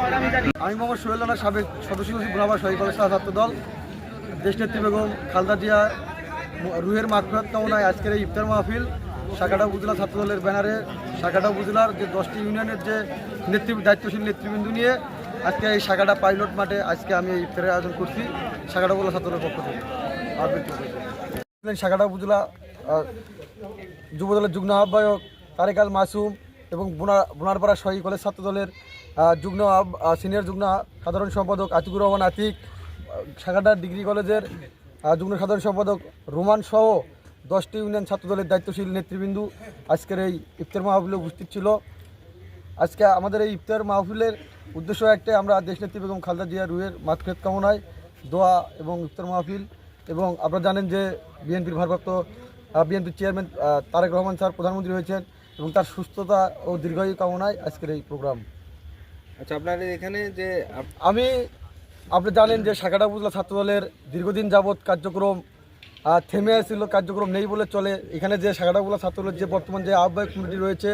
আমি মোহাম্মদ সোহেল রানা, সাবেক সদস্য সচিব বুনারপাড়া শহীদ কলেজ ছাত্র দল। দেশনেত্রী বেগম খালেদা জিয়া রুহের মাগফিরাত কামনায় আজকের এই ইফতার মাহফিল সাকাটা উপজেলা ছাত্র দলের ব্যানারে সাকাটা উপজেলার যে 10টি ইউনিয়নের যে দায়িত্বশীল নেতৃবৃন্দ নিয়ে আজকে এই সাকাটা পাইলট মাঠে আজকে আমি এই ইফতারের আয়োজন করছি সাকাটা উপজেলা ছাত্র দলের পক্ষ থেকে। সাকাটা উপজেলা যুবদলের যুগ্ম আহ্বায়ক তারেক আল মাসুম এবং বুনারপাড়া শহীদ কলেজ ছাত্র দলের সিনিয়র যুগ্ম সাধারণ সম্পাদক আতিকুর রহমান আতিক, সাকাটা ডিগ্রি কলেজের যুগ্ম সাধারণ সম্পাদক রোমান সহ 10টি ইউনিয়ন ছাত্র দলের দায়িত্বশীল নেতৃবৃন্দ আজকের এই ইফতার মাহফিলে উপস্থিত ছিল। আজকে আমাদের এই ইফতার মাহফিলের উদ্দেশ্য একটাই, আমরা দেশনেত্রী বেগম খালেদা জিয়া রুহের মাগফিরাত কামনায় দোয়া এবং ইফতার মাহফিল, এবং আপনারা জানেন যে বিএনপির ভারপ্রাপ্ত বিএনপির চেয়ারম্যান তারেক রহমান স্যার প্রধানমন্ত্রী হয়েছেন এবং তার সুস্থতা ও দীর্ঘায়ু কামনায় আজকের এই প্রোগ্রাম। আচ্ছা, আপনাদের এখানে যে আপনি জানেন যে সাকাটা উপজেলা ছাত্র দলের দীর্ঘদিন যাবৎ কার্যক্রম থেমে আসছিল, কার্যক্রম নেই বলে চলে। এখানে যে সাকাটা উপজেলা ছাত্র দলের যে বর্তমান যে আহ্বায়ক কমিটি রয়েছে,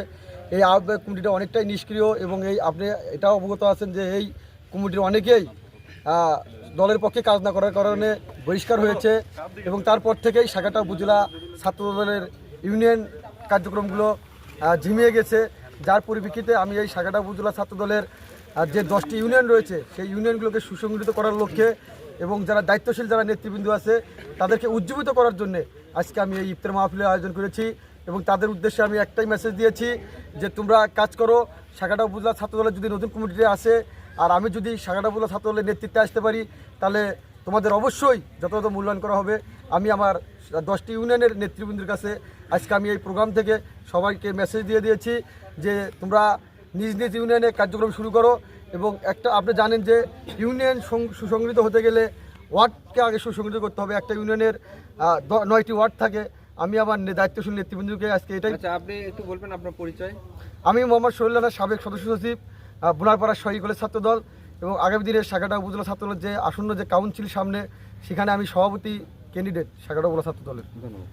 এই আহ্বায়ক কমিটিটা অনেকটাই নিষ্ক্রিয়, এবং এই আপনি এটাও অবগত আছেন যে এই কমিটির অনেকেই দলের পক্ষে কাজ না করার কারণে বহিষ্কার হয়েছে, এবং তারপর থেকেই সাকাটা উপজেলা ছাত্র দলের ইউনিয়ন কার্যক্রমগুলো ঝিমিয়ে গেছে। যার পরিপ্রেক্ষিতে আমি এই সাকাটা উপজেলা ছাত্র দলের যে 10টি ইউনিয়ন রয়েছে সেই ইউনিয়নগুলোকে সুসংগঠিত করার লক্ষ্যে এবং যারা দায়িত্বশীল যারা নেতৃবৃন্দ আছে তাদেরকে উজ্জীবিত করার জন্য আজকে আমি এই ইফতার মাহফিলের আয়োজন করেছি, এবং তাদের উদ্দেশ্যে আমি একটাই মেসেজ দিয়েছি যে তোমরা কাজ করো। সাকাটা উপজেলা ছাত্র দলের যদি নতুন কমিটিতে আসে আর আমি যদি সাকাটা উপজেলা ছাত্র দলের নেতৃত্বে আসতে পারি, তাহলে তোমাদের অবশ্যই যথাযথ মূল্যায়ন করা হবে। আমি আমার 10টি ইউনিয়নের নেতৃবৃন্দের কাছে আজকে আমি এই প্রোগ্রাম থেকে সবাইকে মেসেজ দিয়ে দিয়েছি যে তোমরা নিজ নিজ ইউনিয়নে কার্যক্রম শুরু করো, এবং একটা আপনি জানেন যে ইউনিয়ন সুসংগঠিত হতে গেলে ওয়ার্ডকে আগে সুসংগঠিত করতে হবে। একটা ইউনিয়নের 9টি ওয়ার্ড থাকে। আমি আমার দায়িত্বশীল নেতৃবৃন্দকে আজকে এটাই। আচ্ছা, আপনি একটু বলবেন আপনার পরিচয়। আমি মোহাম্মদ সোহেল রানা, সাবেক সদস্য সচিব বুনারপাড়া শহীদ কলেজ ছাত্র দল, এবং আগামী দিনে সাকাটা উপজেলা ছাত্র দলের যে আসন্ন যে কাউন্সিল সামনে, সেখানে আমি সভাপতি ক্যান্ডিডেট সাকাটা উপজেলা ছাত্র দলের। ধন্যবাদ।